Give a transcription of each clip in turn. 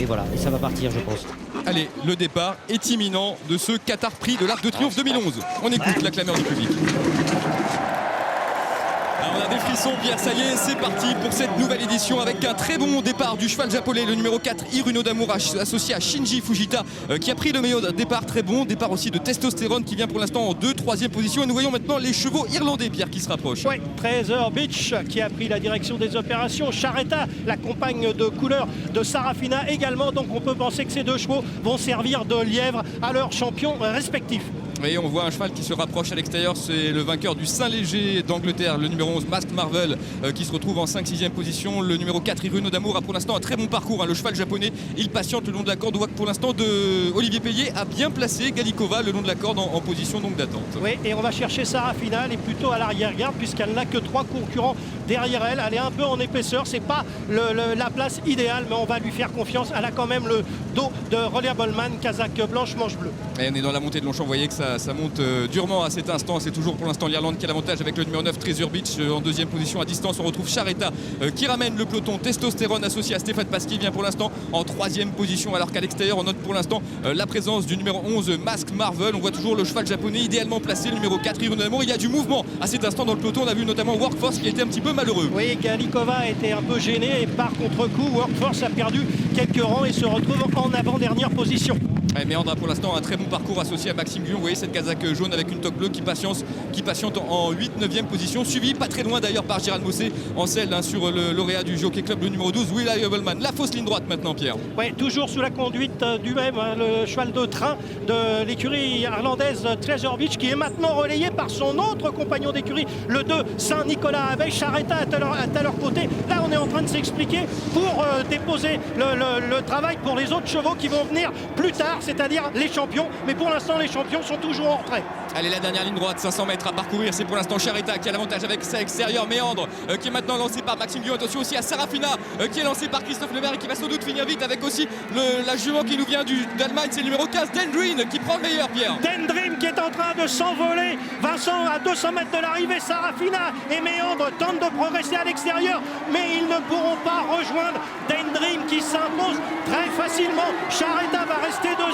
Et voilà, et ça va partir, je pense. Allez, le départ est imminent de ce Qatar Prix de l'Arc de Triomphe 2011. On écoute la clameur du public. Alors on a des frissons, Pierre, ça y est, c'est parti pour cette nouvelle édition avec un très bon départ du cheval japonais, le numéro 4, Hiruno Damour, associé à Shinji Fujita, qui a pris le meilleur départ, très bon départ aussi de Testostérone qui vient pour l'instant en 2e, 3e position. Et nous voyons maintenant les chevaux irlandais, Pierre, qui se rapprochent. Oui, Treasure Beach qui a pris la direction des opérations, Charetta, la compagne de couleur de Sarafina également, donc on peut penser que ces deux chevaux vont servir de lièvre à leurs champions respectifs. Et on voit un cheval qui se rapproche à l'extérieur, c'est le vainqueur du Saint-Léger d'Angleterre, le numéro 11 Masked Marvel, qui se retrouve en 5-6e position. Le numéro 4 Hiruno Damour a pour l'instant un très bon parcours, hein. Le cheval japonais, il patiente le long de la corde. On voit que pour l'instant Olivier Payet a bien placé Galikova le long de la corde en position donc d'attente. Oui, et on va chercher Sarafina, elle est plutôt à l'arrière-garde puisqu'elle n'a que 3 concurrents derrière elle. Elle est un peu en épaisseur, c'est pas la place idéale, mais on va lui faire confiance. Elle a quand même le dos de Reliable Man, casaque blanche, manche bleue. Et on est dans la montée de Longchamp, vous voyez que ça monte durement à cet instant. C'est toujours pour l'instant l'Irlande qui a l'avantage avec le numéro 9 Treasure Beach en 2e position. À distance on retrouve Charetta qui ramène le peloton. Testostérone associé à Stéphane Pasquier vient pour l'instant en 3e position, alors qu'à l'extérieur on note pour l'instant la présence du numéro 11 Masked Marvel. On voit toujours le cheval japonais idéalement placé, le numéro 4 Hiruno Damour. Il y a du mouvement à cet instant dans le peloton. On a vu notamment Workforce qui a été un petit peu malheureux. Oui, Galikova a été un peu gêné et par contre-coup Workforce a perdu quelques rangs et se retrouve en avant-dernière position. Méandre a pour l'instant un très bon parcours associé à Maxime Guyon. Vous voyez cette casaque jaune avec une toque bleue qui patiente en 8-9e position, suivi pas très loin d'ailleurs par Gérald Mossé en selle sur le lauréat du Jockey Club, le numéro 12 Reliable Man. La fausse ligne droite maintenant, Pierre. Oui, toujours sous la conduite du même, le cheval de train de l'écurie irlandaise Treasure Beach, qui est maintenant relayé par son autre compagnon d'écurie, le 2 Saint-Nicolas, avec Charetta à leur côté. Là on est en train de s'expliquer pour déposer le travail pour les autres chevaux qui vont venir plus tard, c'est-à-dire les champions. Mais pour l'instant les champions sont toujours en retrait. Allez, la dernière ligne droite, 500 mètres à parcourir. C'est pour l'instant Charetta qui a l'avantage avec sa extérieure. Méandre qui est maintenant lancé par Maxime Guyon. Attention aussi à Sarafina qui est lancé par Christophe Lemaire et qui va sans doute finir vite avec aussi la jument qui nous vient d'Allemagne. C'est le numéro 15 Dendream qui prend le meilleur, Pierre. Dendream qui est en train de s'envoler. Vincent à 200 mètres de l'arrivée. Sarafina et Méandre tentent de progresser à l'extérieur, mais ils ne pourront pas rejoindre Dendream qui s'impose très facilement. Charetta va rester 2e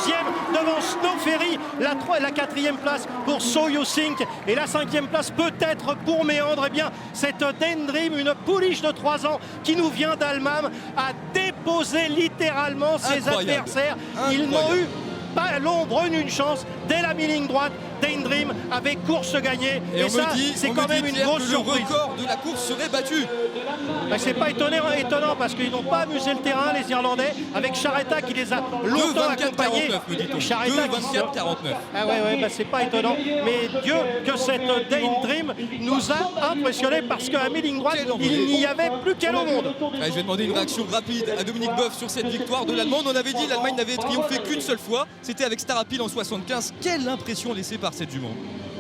devant Snow Ferry. La 4e place pour So You Think et la 5e place peut-être pour Méandre. Eh bien, cette Dendream, une pouliche de 3 ans qui nous vient d'Allemagne, a déposé littéralement ses adversaires. Ils n'ont eu pas l'ombre d'une chance dès la mi-ligne droite. Dendream avec course gagnée et ça c'est quand même une grosse surprise. Le record de la course serait battu. Ben, c'est pas étonnant parce qu'ils n'ont pas amusé le terrain, les Irlandais, avec Charetta qui les a longtemps accompagnés. 2-24-49 Ah ouais, ben, c'est pas étonnant, mais Dieu que cette Dendream nous a impressionnés parce qu'à mi-ligne droite il n'y avait plus qu'elle au monde. Je vais demander une réaction rapide à Dominique Boeuf sur cette victoire de l'Allemand. On avait dit l'Allemagne n'avait triomphé qu'une seule fois, c'était avec Starapil en 75. Quelle impression laissée par cette jument.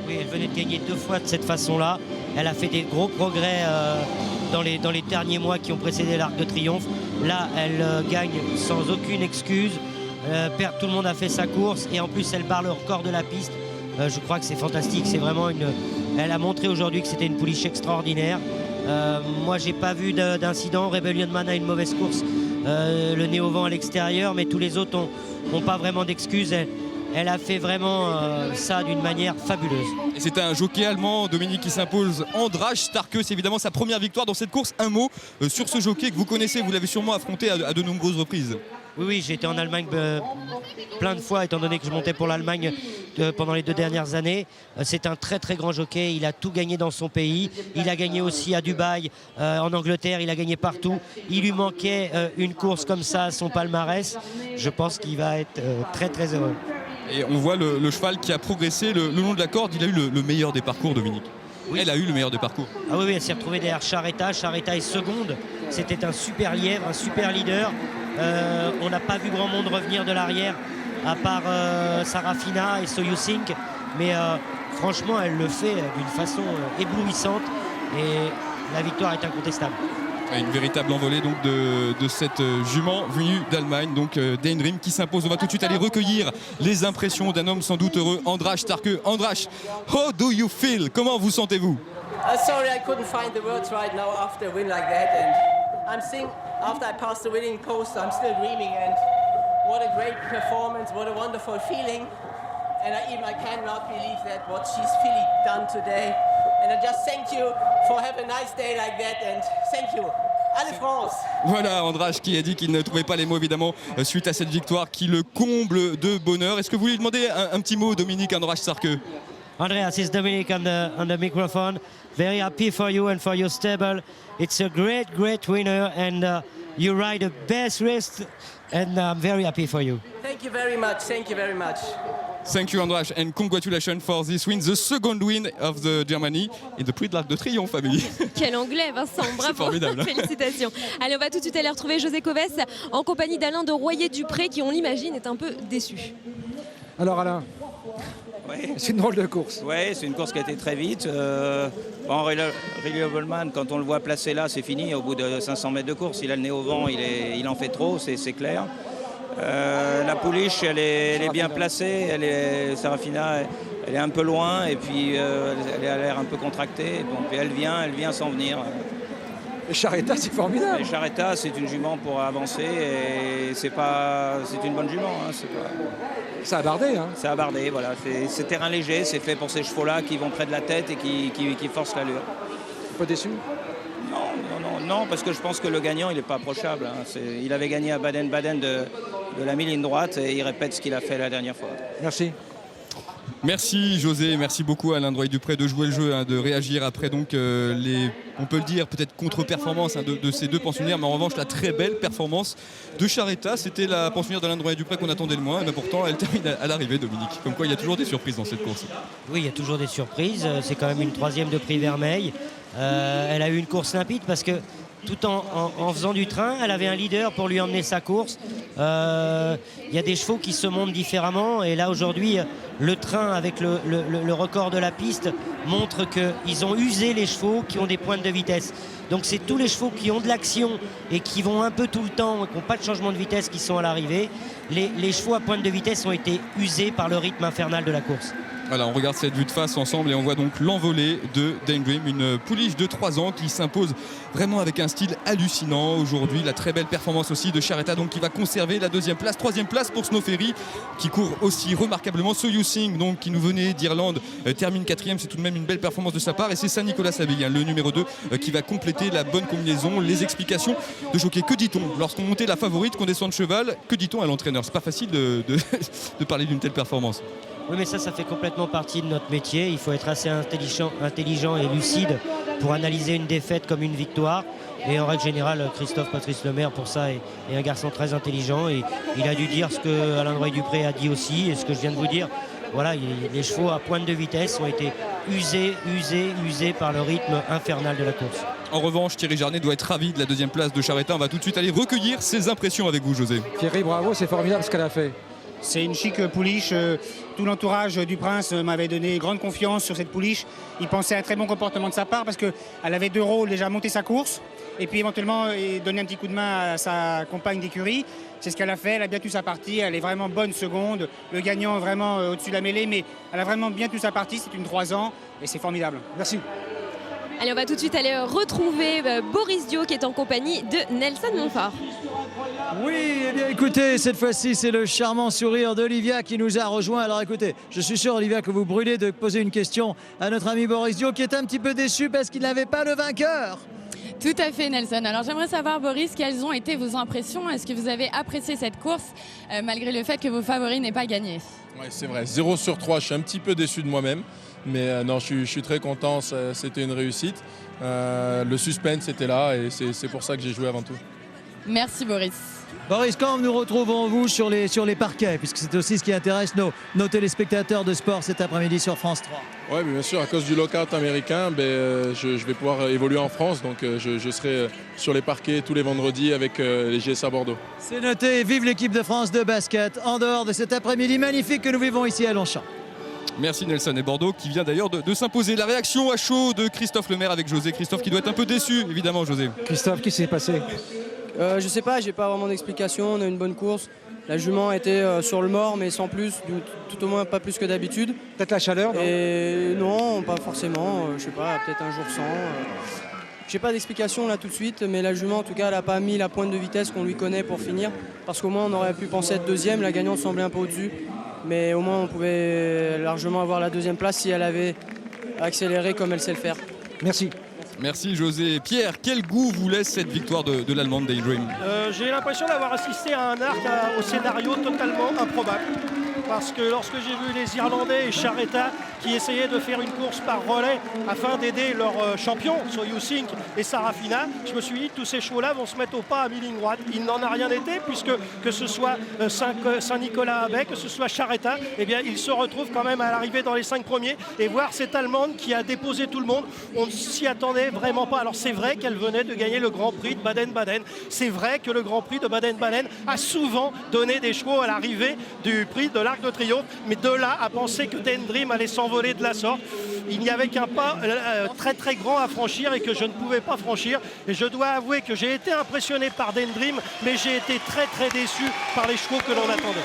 Oui, elle venait de gagner 2 fois de cette façon-là. Elle a fait des gros progrès dans les derniers mois qui ont précédé l'Arc de Triomphe. Là, elle gagne sans aucune excuse. Tout le monde a fait sa course et en plus, elle barre le record de la piste. Je crois que c'est fantastique. C'est vraiment Elle a montré aujourd'hui que c'était une pouliche extraordinaire. Moi, j'ai pas vu d'incident. Rebellion Man a une mauvaise course. Le nez au vent à l'extérieur, mais tous les autres n'ont pas vraiment d'excuses. Elle a fait vraiment ça d'une manière fabuleuse. Et c'est un jockey allemand, Dominique, qui s'impose. Andras Starke, c'est évidemment sa première victoire dans cette course. Un mot sur ce jockey que vous connaissez, vous l'avez sûrement affronté à de nombreuses reprises. Oui, j'ai été en Allemagne plein de fois, étant donné que je montais pour l'Allemagne pendant les 2 dernières années. C'est un très très grand jockey, il a tout gagné dans son pays. Il a gagné aussi à Dubaï, en Angleterre, il a gagné partout. Il lui manquait une course comme ça à son palmarès. Je pense qu'il va être très très heureux. Et on voit le cheval qui a progressé le long de la corde. Il a eu le meilleur des parcours, Dominique. Oui. Elle a eu le meilleur des parcours. Ah oui, elle s'est retrouvée derrière Charetta. Charetta est seconde. C'était un super lièvre, un super leader. On n'a pas vu grand monde revenir de l'arrière, à part Sarafina et So You Think. Mais franchement, elle le fait d'une façon éblouissante. Et la victoire est incontestable. Une véritable envolée donc de cette jument venue d'Allemagne, donc Dendream qui s'impose. On va tout de suite aller recueillir les impressions d'un homme sans doute heureux, Andras Starke. Andras, how do you feel? Comment vous sentez-vous? Sorry, I couldn't find the words right now after a win like that, and I'm seeing after I passed the winning post, I'm still dreaming, and great performance. What a wonderful feeling. And I cannot believe that what she's really done today. And I just thank you for having a nice day like that. And thank you. Allez France! Voilà András qui a dit qu'il ne trouvait pas les mots évidemment suite à cette victoire qui le comble de bonheur. Est-ce que vous lui demandez un petit mot, Dominique András Sarkö? Andreas, it's Dominic on the microphone. Very happy for you and for your stable. It's a great winner, and you ride the best race, and I'm very happy for you. Thank you very much. Thank you very much. Thank you András and congratulations for this win, the second win of the Germany in the Prix de l'Arc de Triomphe, famille. Quel anglais, Vincent, bravo. Formidable. Félicitations. Allez, on va tout de suite aller retrouver José Coves en compagnie d'Alain de Royer-Dupré qui, on l'imagine, est un peu déçu. Alors Alain, Oui, c'est une drôle de course. ouais, c'est une course qui a été très vite. Bon, Riley Obelman, quand on le voit placé là, c'est fini. Au bout de 500 mètres de course, il a le nez au vent, il en fait trop, c'est clair. La pouliche, elle est bien placée. Serafina, elle est un peu loin et puis elle a l'air un peu contractée. Bon, puis elle vient sans venir. Et Charretta, c'est formidable. Et Charretta, c'est une jument pour avancer et c'est une bonne jument. Hein, Ça a bardé, hein. c'est abardé, voilà. C'est terrain léger, c'est fait pour ces chevaux-là qui vont près de la tête et qui forcent l'allure. Pas déçu? Non, parce que je pense que le gagnant, il n'est pas approchable. Hein. Il avait gagné à Baden-Baden de la mi-ligne droite et il répète ce qu'il a fait la dernière fois. Merci. Merci José, merci beaucoup Alain de Royer-Dupré de jouer le jeu, hein, de réagir après donc on peut le dire, peut-être contre-performance, hein, de ces deux pensionnaires, mais en revanche la très belle performance de Charretta. C'était la pensionnaire d'Alain de Royer-Dupré qu'on attendait le moins, mais pourtant elle termine à l'arrivée, Dominique. Comme quoi il y a toujours des surprises dans cette course. Oui, il y a toujours des surprises. C'est quand même une troisième de Prix Vermeil. Elle a eu une course limpide parce que tout en faisant du train, elle avait un leader pour lui emmener sa course. Il y a des chevaux qui se montent différemment et là aujourd'hui le train avec le record de la piste montre qu'ils ont usé les chevaux qui ont des pointes de vitesse. Donc c'est tous les chevaux qui ont de l'action et qui vont un peu tout le temps, qui n'ont pas de changement de vitesse, qui sont à l'arrivée. Les chevaux à pointe de vitesse ont été usés par le rythme infernal de la course. Voilà, on regarde cette vue de face ensemble et on voit donc l'envolée de Daydream, une pouliche de 3 ans qui s'impose vraiment avec un style hallucinant aujourd'hui. La très belle performance aussi de Charretta, donc qui va conserver la deuxième place. Troisième place pour Snow Ferry qui court aussi remarquablement. So You Sing, donc qui nous venait d'Irlande, termine quatrième. C'est tout de même une belle performance de sa part. Et c'est Saint-Nicolas Sabillin, le numéro 2, qui va compléter la bonne combinaison. Les explications de jockey. Que dit-on lorsqu'on montait la favorite, qu'on descend de cheval? Que dit-on à l'entraîneur? C'est pas facile de parler d'une telle performance. Oui, mais ça fait complètement partie de notre métier. Il faut être assez intelligent et lucide pour analyser une défaite comme une victoire. Et en règle générale, Christophe Patrice Lemaire, pour ça, est un garçon très intelligent. Et il a dû dire ce que Alain de Royer-Dupré a dit aussi et ce que je viens de vous dire. Voilà, les chevaux à pointe de vitesse ont été usés par le rythme infernal de la course. En revanche, Thierry Jarnet doit être ravi de la deuxième place de Charretta. On va tout de suite aller recueillir ses impressions avec vous, José. Thierry, bravo, c'est formidable ce qu'elle a fait. C'est une chic pouliche. Tout l'entourage du prince m'avait donné grande confiance sur cette pouliche. Il pensait à un très bon comportement de sa part parce qu'elle avait deux rôles, déjà monter sa course et puis éventuellement donner un petit coup de main à sa compagne d'écurie. C'est ce qu'elle a fait, elle a bien tenu sa partie, elle est vraiment bonne seconde. Le gagnant vraiment au-dessus de la mêlée, mais elle a vraiment bien tenu sa partie, c'est une 3 ans et c'est formidable. Merci. Allez, on va tout de suite aller retrouver Boris Dio qui est en compagnie de Nelson Montfort. Oui, eh bien écoutez, cette fois-ci c'est le charmant sourire d'Olivia qui nous a rejoint. Alors écoutez, je suis sûr Olivia que vous brûlez de poser une question à notre ami Boris Dio qui est un petit peu déçu parce qu'il n'avait pas le vainqueur. Tout à fait Nelson. Alors j'aimerais savoir Boris, quelles ont été vos impressions? Est-ce que vous avez apprécié cette course malgré le fait que vos favoris n'aient pas gagné? Oui, c'est vrai, 0 sur 3, je suis un petit peu déçu de moi-même. Mais non, je suis très content, c'était une réussite. Le suspense était là et c'est pour ça que j'ai joué avant tout. Merci Boris. Boris, quand nous retrouvons-vous sur les parquets, puisque c'est aussi ce qui intéresse nos téléspectateurs de sport cet après-midi sur France 3. Oui, bien sûr, à cause du lockout américain, je vais pouvoir évoluer en France, donc je serai sur les parquets tous les vendredis avec les GSA Bordeaux. C'est noté, vive l'équipe de France de basket, en dehors de cet après-midi magnifique que nous vivons ici à Longchamp. Merci Nelson et Bordeaux qui vient d'ailleurs de s'imposer. La réaction à chaud de Christophe Lemaire avec José. Christophe qui doit être un peu déçu, évidemment, José. Christophe, qu'est-ce qui s'est passé? Je sais pas, j'ai pas vraiment d'explication. On a une bonne course. La jument était sur le mort, mais sans plus, tout au moins pas plus que d'habitude. Peut-être la chaleur, non? Et non, pas forcément. Je sais pas, peut-être un jour sans. J'ai pas d'explication là tout de suite, mais la jument en tout cas elle n'a pas mis la pointe de vitesse qu'on lui connaît pour finir, parce qu'au moins on aurait pu penser être deuxième, la gagnante semblait un peu au-dessus, mais au moins on pouvait largement avoir la deuxième place si elle avait accéléré comme elle sait le faire. Merci. Merci José. Pierre, quel goût vous laisse cette victoire de l'Allemande Daydream? J'ai l'impression d'avoir assisté à un arc au scénario totalement improbable. Parce que lorsque j'ai vu les Irlandais et Charretta qui essayaient de faire une course par relais afin d'aider leurs champions, Soyou Sink et Sarafina, je me suis dit tous ces chevaux-là vont se mettre au pas à mi-ligne-droite. Il n'en a rien été puisque que ce soit Saint-Nicolas-Abbey, que ce soit Charretta, eh bien ils se retrouvent quand même à l'arrivée dans les 5 premiers et voir cette Allemande qui a déposé tout le monde, on ne s'y attendait vraiment pas. Alors c'est vrai qu'elle venait de gagner le Grand Prix de Baden-Baden. C'est vrai que le Grand Prix de Baden-Baden a souvent donné des chevaux à l'arrivée du prix de l'Arc de Triomphe, mais de là à penser que Dendream allait s'envoler de la sorte, il n'y avait qu'un pas très très grand à franchir et que je ne pouvais pas franchir. Et je dois avouer que j'ai été impressionné par Dendream, mais j'ai été très très déçu par les chevaux que l'on attendait.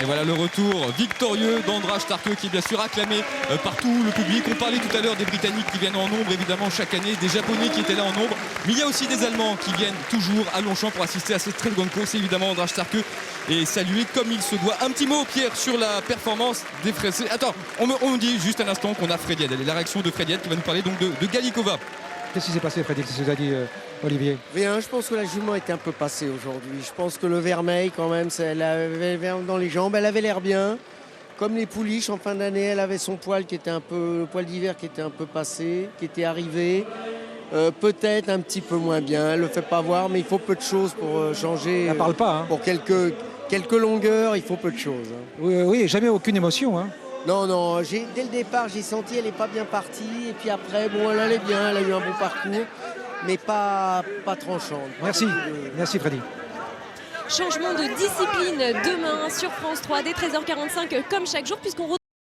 Et voilà le retour victorieux d'András Starke qui est bien sûr acclamé par tout le public. On parlait tout à l'heure des Britanniques qui viennent en nombre évidemment chaque année, des Japonais qui étaient là en nombre, mais il y a aussi des Allemands qui viennent toujours à Longchamp pour assister à cette très grande course. Évidemment András Starke est salué comme il se doit. Un petit mot Pierre sur la performance des Français. Attends, on me dit juste un instant qu'on a Freddy Head, la réaction de Freddy Head qui va nous parler donc de Galikova. Qu'est-ce qui s'est passé, Freddy? Qu'est-ce que tu as dit, Olivier? Rien, je pense que la jument était un peu passée aujourd'hui. Je pense que le vermeil, quand même, elle avait dans les jambes, elle avait l'air bien. Comme les pouliches, en fin d'année, elle avait son poil qui était un peu, le poil d'hiver qui était un peu passé, qui était arrivé. Peut-être un petit peu moins bien, elle ne le fait pas voir, mais il faut peu de choses pour changer. Elle parle pas, hein. Pour quelques longueurs, il faut peu de choses. Hein. Oui, jamais aucune émotion, hein. Non, dès le départ, j'ai senti qu'elle n'est pas bien partie. Et puis après, bon, elle allait bien, elle a eu un bon parcours, mais pas tranchante. Merci, merci Freddy. Changement de discipline demain sur France 3 dès 13h45 comme chaque jour puisqu'on